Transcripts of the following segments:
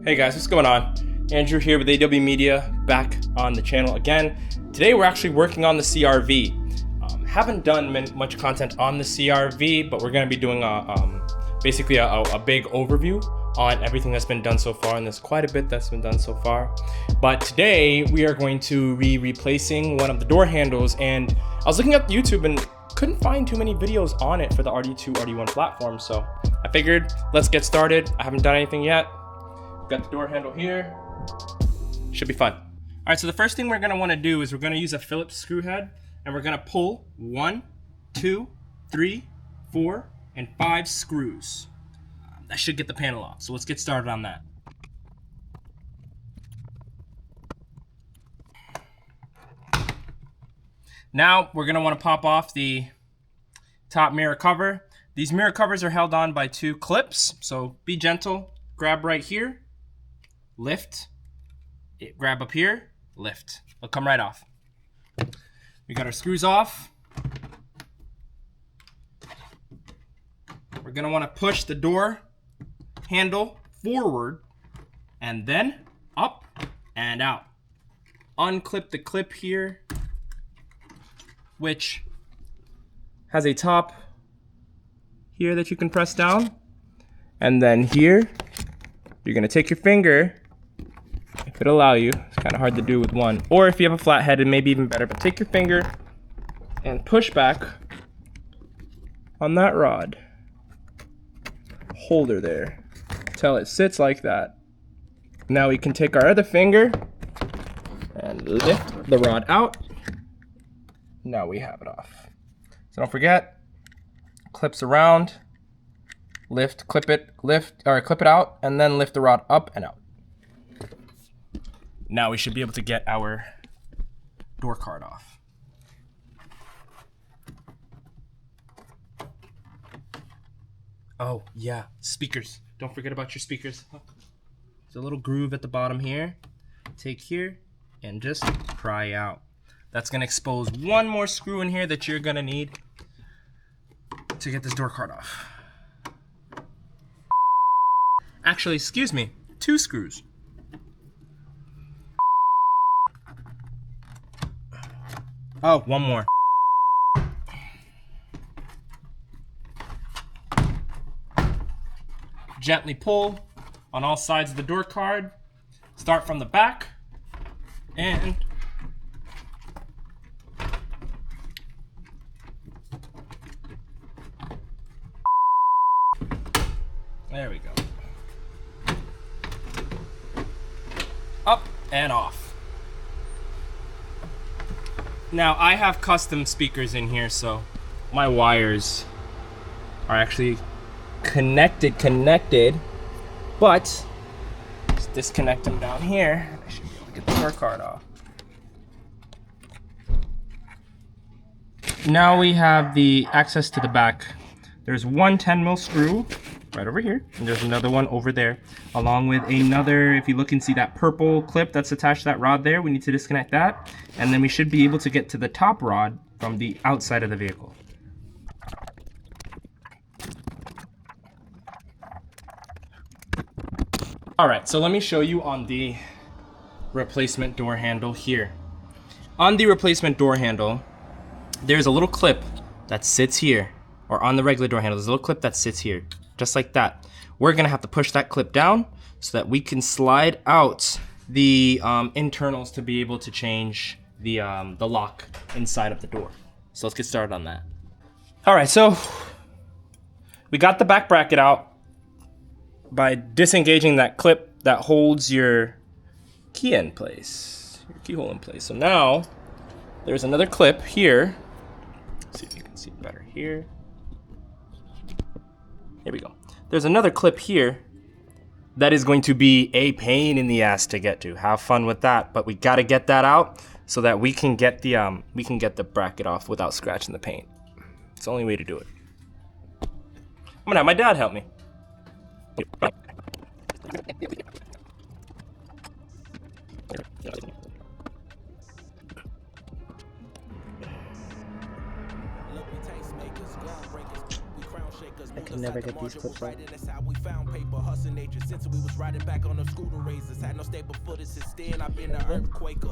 Hey guys, what's going on? Andrew here with AW Media, back on the channel again. Today we're actually working on the CRV. Haven't done much content on the CRV, but we're going to be doing basically a big overview on everything that's been done so far, and there's quite a bit that's been done so far. But today we are going to be replacing one of the door handles, and I was looking at YouTube and couldn't find too many videos on it for the RD2, RD1 platform, so I figured let's get started. I haven't done anything yet. Got the door handle here. Should be fun. All right, so the first thing we're gonna wanna do is we're gonna use a Phillips screw head, and we're gonna pull 1, 2, 3, 4, and 5 screws. That should get the panel off, so let's get started on that. Now we're gonna wanna pop off the top mirror cover. These mirror covers are held on by 2 clips, so be gentle. Grab right here, lift, grab up here, lift. It'll come right off. We got our screws off. We're gonna wanna push the door handle forward and then up and out. Unclip the clip here, which has a top here that you can press down. And then here, you're gonna take your finger, if it'll allow you, it's kind of hard to do with one, or if you have a flat head, it may be even better, but take your finger and push back on that rod holder there till it sits like that. Now we can take our other finger and lift the rod out. Now we have it off. So don't forget, clips around, lift, clip it, lift, or clip it out, and then lift the rod up and out. Now we should be able to get our door card off. Oh yeah, speakers. Don't forget about your speakers. There's a little groove at the bottom here. Take here and just pry out. That's gonna expose one more screw in here that you're gonna need to get this door card off. Actually, excuse me, 2 screws. Oh, one more. Gently pull on all sides of the door card. Start from the back and there we go. Up and off. Now I have custom speakers in here, so my wires are actually connected, but just disconnect them down here. I should be able to get the door card off. Now we have the access to the back. There's one 10mm screw right over here, and there's another one over there, along with another, if you look and see that purple clip that's attached to that rod there, we need to disconnect that, and then we should be able to get to the top rod from the outside of the vehicle. Alright, so let me show you on the replacement door handle here. On the replacement door handle, there's a little clip that sits here, or on the regular door handle, there's a little clip that sits here. Just like that. We're gonna have to push that clip down so that we can slide out the internals to be able to change the lock inside of the door. So let's get started on that. All right, so we got the back bracket out by disengaging that clip that holds your key in place, your keyhole in place. So now there's another clip here. Let's see if you can see it better here. Here we go. There's another clip here that is going to be a pain in the ass to get to. Have fun with that, but we got to get that out so that we can get the bracket off without scratching the paint. It's the only way to do it. I'm gonna have my dad help me. I can never get these clips right. found paper, hustling nature since we was riding back on the scooter razors. Had no stable footage since then. I've been an earthquaker.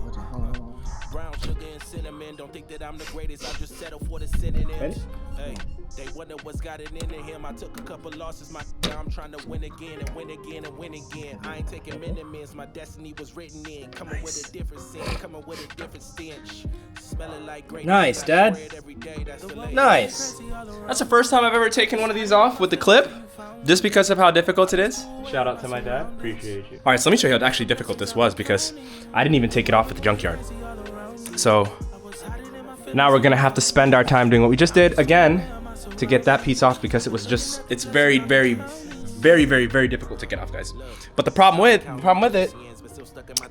Brown sugar and cinnamon. Don't think that I'm the greatest. I just settle for the synonyms. Hey, they wonder what's got it into him. I took a couple losses. I'm trying to win again and win again and win again. I ain't taking minimums. My destiny was written in. Coming with a different sin. Coming with a different stench. Smelling like great. Nice, Dad. Nice. That's the first time I've ever taken one of these off with the clip, just because of how difficult it is. Shout out to my dad. Appreciate you. All right, so let me show you how actually difficult this was, because I didn't even take it off at the junkyard. So now we're gonna have to spend our time doing what we just did again to get that piece off, because it was just, it's very, very, very, very, very difficult to get off, guys. But the problem with it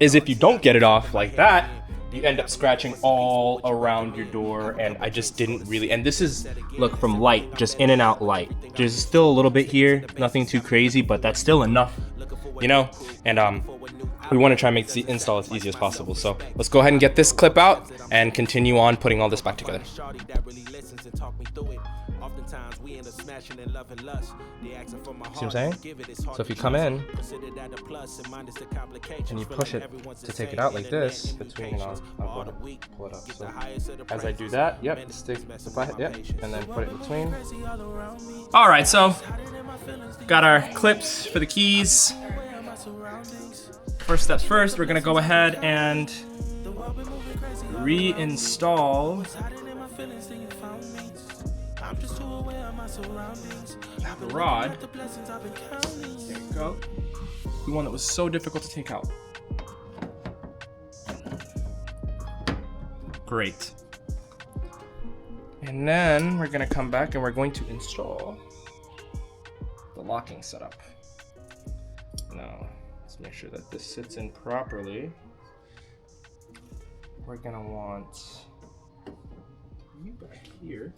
is if you don't get it off like that, you end up scratching all around your door, and I just didn't really, and this is, look, from light, just in and out light. There's still a little bit here, nothing too crazy, but that's still enough, you know? And we want to try and make the install as easy as possible. So let's go ahead and get this clip out and continue on putting all this back together. See what I'm saying? So if you come in and you push it to take it out like this, between, I'll pull it up. So as I do that, yep, stick the butt, yep, and then put it in between. All right, so got our clips for the keys. First steps first, we're gonna go ahead and reinstall the rod. There you go. The one that was so difficult to take out. Great. And then we're gonna come back and we're going to install the locking setup. Now, let's make sure that this sits in properly. We're gonna want you back here.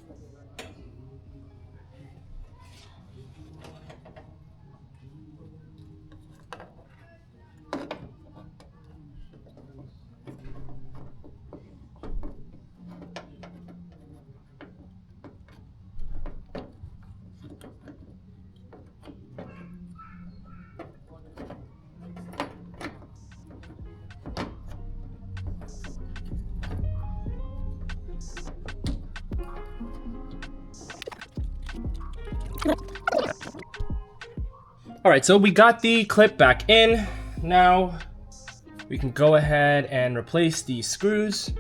All right, so we got the clip back in. Now we can go ahead and replace these screws.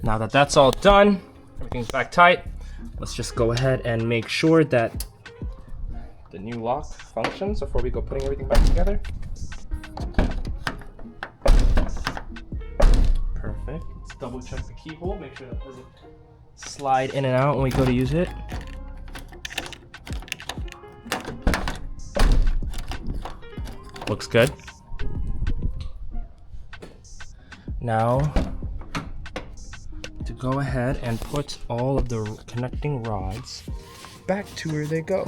Now that that's all done, everything's back tight, let's just go ahead and make sure that the new lock functions before we go putting everything back together. Perfect. Let's double check the keyhole, make sure that doesn't slide in and out when we go to use it. Looks good. Now, to go ahead and put all of the connecting rods back to where they go.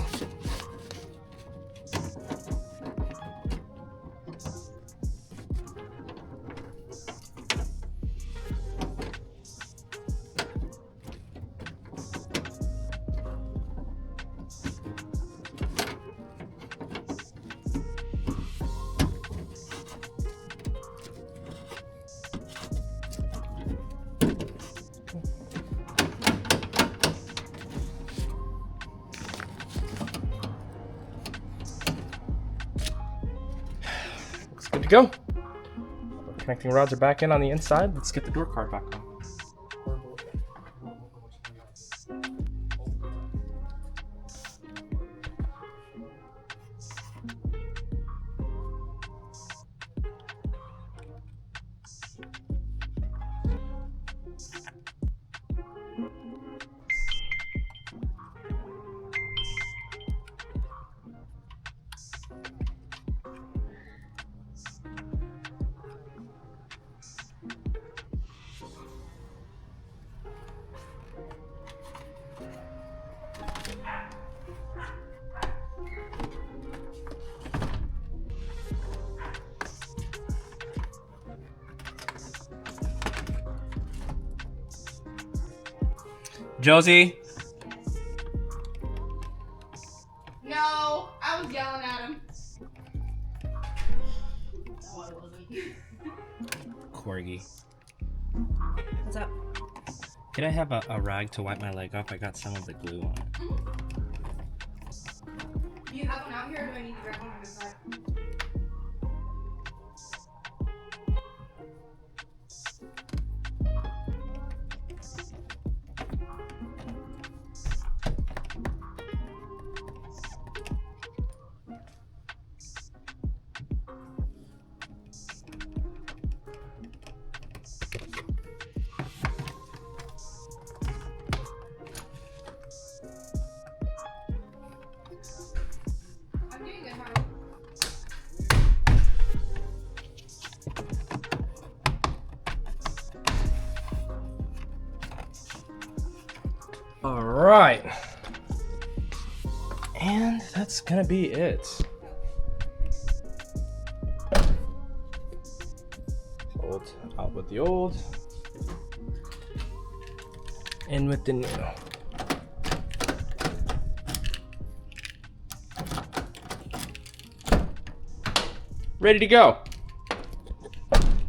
Good to go. Connecting rods are back in on the inside. Let's get the door card back on. Josie? No, I was yelling at him. Corgi. What's up? Could I have a rag to wipe my leg off? I got some of the glue on it. Do you have one out here or do I need to grab one on this side? I'm doing good, Harvey. All right. And that's gonna be it. Old out with the old. In with the new. Ready to go.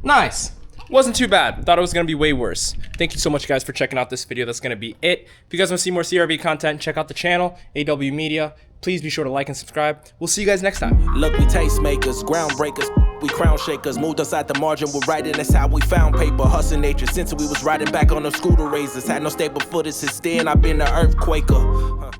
Nice. Wasn't too bad. Thought it was gonna be way worse. Thank you so much, guys, for checking out this video. That's gonna be it. If you guys want to see more CRV content, check out the channel, AW Media. Please be sure to like and subscribe. We'll see you guys next time. Look, we tastemakers, groundbreakers, we crown shakers. Moved us out the margin, we're writing, that's how we found paper. Hustle nature, since we was riding back on the scooter razors. Had no stable footage since then, I've been an earthquaker.